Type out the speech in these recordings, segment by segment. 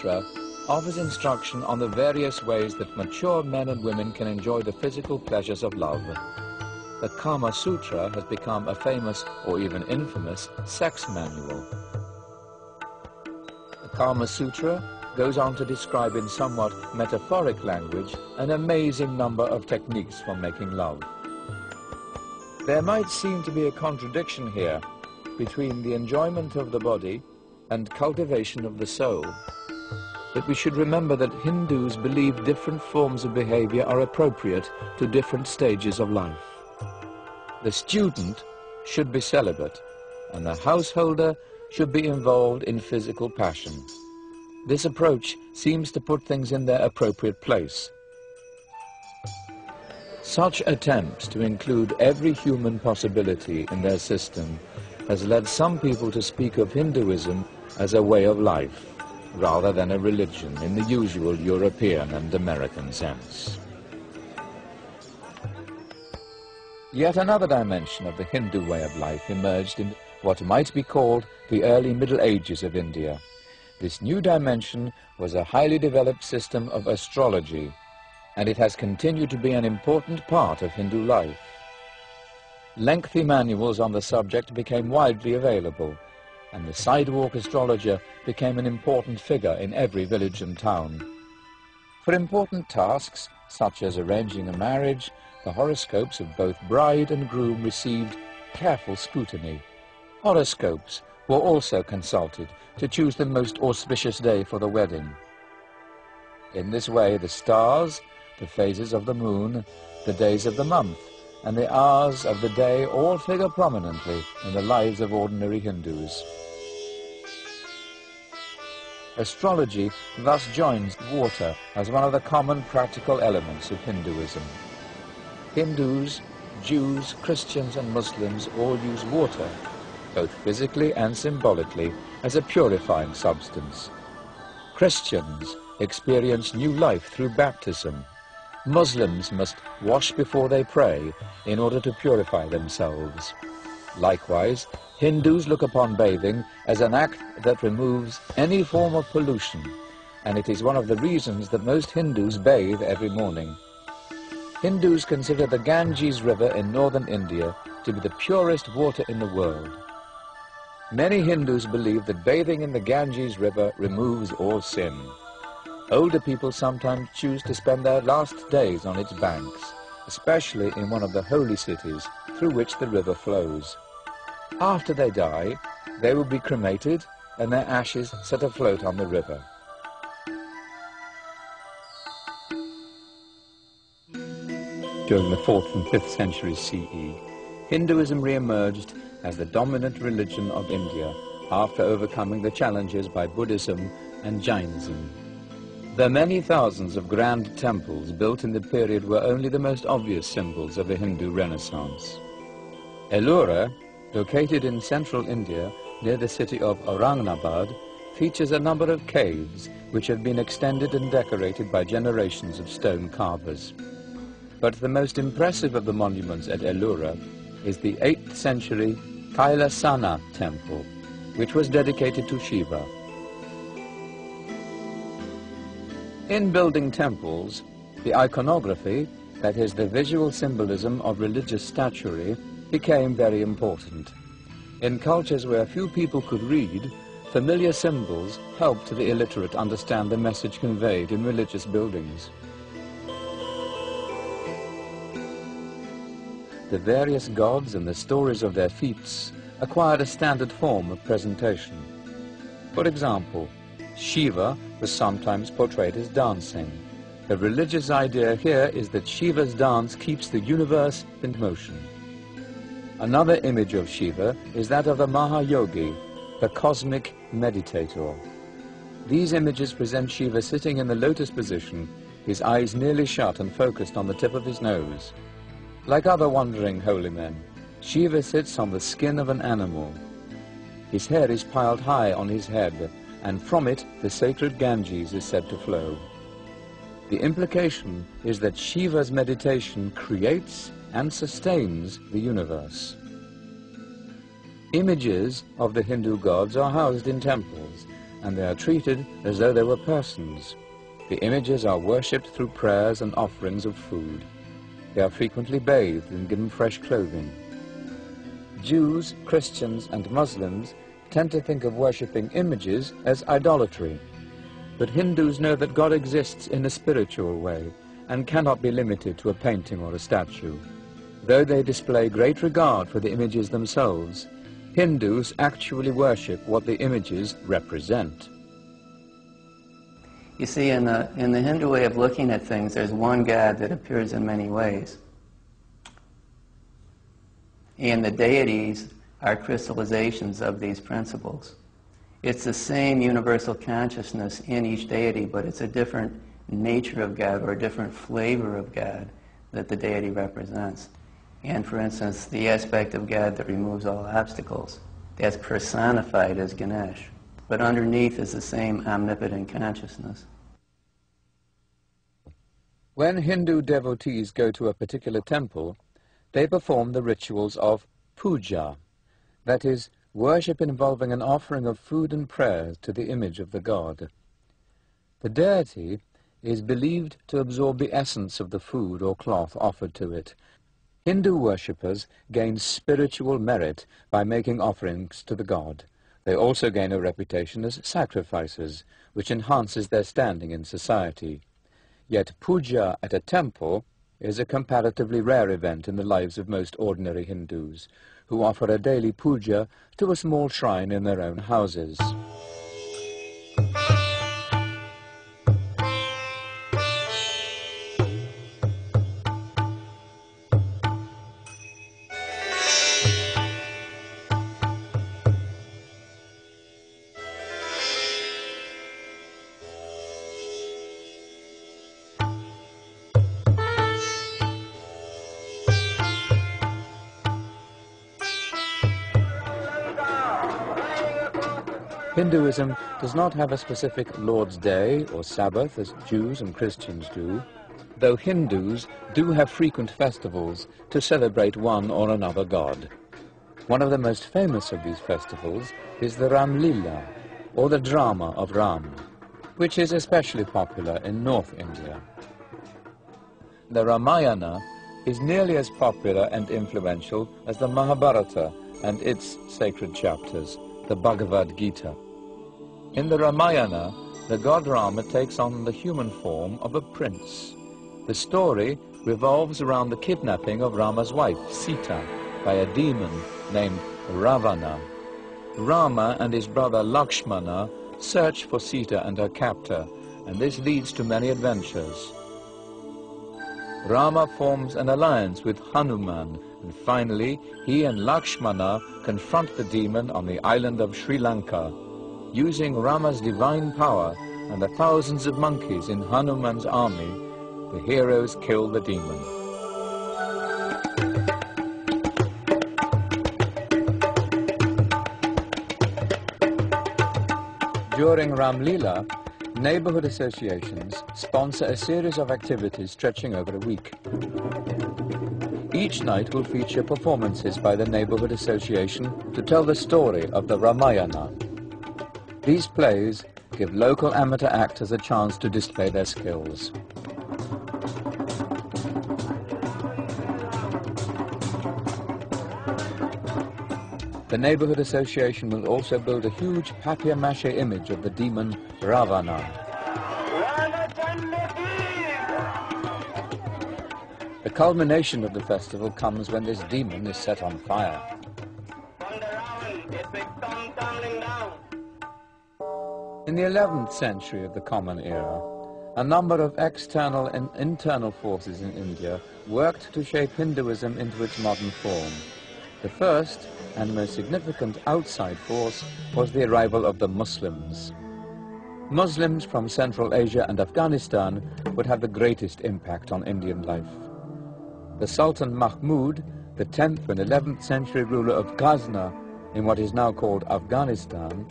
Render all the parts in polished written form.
Sutra offers instruction on the various ways that mature men and women can enjoy the physical pleasures of love. The Kama Sutra has become a famous or even infamous sex manual. The Kama Sutra goes on to describe in somewhat metaphoric language an amazing number of techniques for making love. There might seem to be a contradiction here between the enjoyment of the body and cultivation of the soul. But we should remember that Hindus believe different forms of behavior are appropriate to different stages of life. The student should be celibate, and the householder should be involved in physical passion. This approach seems to put things in their appropriate place. Such attempts to include every human possibility in their system has led some people to speak of Hinduism as a way of life, rather than a religion in the usual European and American sense. Yet another dimension of the Hindu way of life emerged in what might be called the early Middle Ages of India. This new dimension was a highly developed system of astrology, and it has continued to be an important part of Hindu life. Lengthy manuals on the subject became widely available, and the sidewalk astrologer became an important figure in every village and town. For important tasks, such as arranging a marriage, the horoscopes of both bride and groom received careful scrutiny. Horoscopes were also consulted to choose the most auspicious day for the wedding. In this way, the stars, the phases of the moon, the days of the month, and the hours of the day all figure prominently in the lives of ordinary Hindus. Astrology thus joins water as one of the common practical elements of Hinduism. Hindus, Jews, Christians and Muslims all use water, both physically and symbolically, as a purifying substance. Christians experience new life through baptism. Muslims must wash before they pray in order to purify themselves. Likewise, Hindus look upon bathing as an act that removes any form of pollution, and it is one of the reasons that most Hindus bathe every morning. Hindus consider the Ganges River in northern India to be the purest water in the world. Many Hindus believe that bathing in the Ganges River removes all sin. Older people sometimes choose to spend their last days on its banks, especially in one of the holy cities through which the river flows. After they die, they will be cremated and their ashes set afloat on the river. During the 4th and 5th centuries CE, Hinduism re-emerged as the dominant religion of India after overcoming the challenges by Buddhism and Jainism. The many thousands of grand temples built in the period were only the most obvious symbols of the Hindu Renaissance. Ellora, located in central India near the city of Aurangabad, features a number of caves which have been extended and decorated by generations of stone carvers. But the most impressive of the monuments at Ellora is the 8th century Kailasana temple, which was dedicated to Shiva. In building temples, the iconography, that is the visual symbolism of religious statuary, became very important. In cultures where few people could read, familiar symbols helped the illiterate understand the message conveyed in religious buildings. The various gods and the stories of their feats acquired a standard form of presentation. For example, Shiva was sometimes portrayed as dancing. The religious idea here is that Shiva's dance keeps the universe in motion. Another image of Shiva is that of the Mahayogi, the cosmic meditator. These images present Shiva sitting in the lotus position, his eyes nearly shut and focused on the tip of his nose. Like other wandering holy men, Shiva sits on the skin of an animal. His hair is piled high on his head, and from it the sacred Ganges is said to flow. The implication is that Shiva's meditation creates and sustains the universe. Images of the Hindu gods are housed in temples, and they are treated as though they were persons. The images are worshipped through prayers and offerings of food. They are frequently bathed and given fresh clothing. Jews, Christians, and Muslims tend to think of worshipping images as idolatry. But Hindus know that God exists in a spiritual way and cannot be limited to a painting or a statue. Though they display great regard for the images themselves, Hindus actually worship what the images represent. You see, in the Hindu way of looking at things, there's one God that appears in many ways. And the deities are crystallizations of these principles. It's the same universal consciousness in each deity, but it's a different nature of God or a different flavor of God that the deity represents. And for instance, the aspect of God that removes all obstacles, that's personified as Ganesh. But underneath is the same omnipotent consciousness. When Hindu devotees go to a particular temple, they perform the rituals of puja, that is, worship involving an offering of food and prayers to the image of the god. The deity is believed to absorb the essence of the food or cloth offered to it. Hindu worshippers gain spiritual merit by making offerings to the god. They also gain a reputation as sacrificers, which enhances their standing in society. Yet puja at a temple is a comparatively rare event in the lives of most ordinary Hindus, who offer a daily puja to a small shrine in their own houses. Hinduism does not have a specific Lord's Day or Sabbath as Jews and Christians do, though Hindus do have frequent festivals to celebrate one or another god. One of the most famous of these festivals is the Ram Lila, or the drama of Ram, which is especially popular in North India. The Ramayana is nearly as popular and influential as the Mahabharata and its sacred chapters, the Bhagavad Gita. In the Ramayana, the god Rama takes on the human form of a prince. The story revolves around the kidnapping of Rama's wife, Sita, by a demon named Ravana. Rama and his brother Lakshmana search for Sita and her captor, and this leads to many adventures. Rama forms an alliance with Hanuman, and finally he and Lakshmana confront the demon on the island of Sri Lanka. Using Rama's divine power and the thousands of monkeys in Hanuman's army, the heroes kill the demon. During Ram Lila, neighborhood associations sponsor a series of activities stretching over a week. Each night will feature performances by the neighborhood association to tell the story of the Ramayana. These plays give local amateur actors a chance to display their skills. The neighborhood association will also build a huge papier-mâché image of the demon Ravana. The culmination of the festival comes when this demon is set on fire. In the 11th century of the Common Era, a number of external and internal forces in India worked to shape Hinduism into its modern form. The first and most significant outside force was the arrival of the Muslims. Muslims from Central Asia and Afghanistan would have the greatest impact on Indian life. The Sultan Mahmud, the 10th and 11th century ruler of Ghazna in what is now called Afghanistan,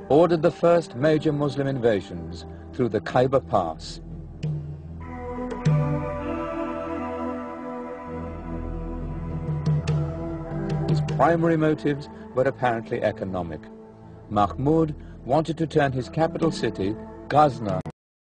ordered the first major Muslim invasions through the Khyber Pass. His primary motives were apparently economic. Mahmud wanted to turn his capital city, Ghazna,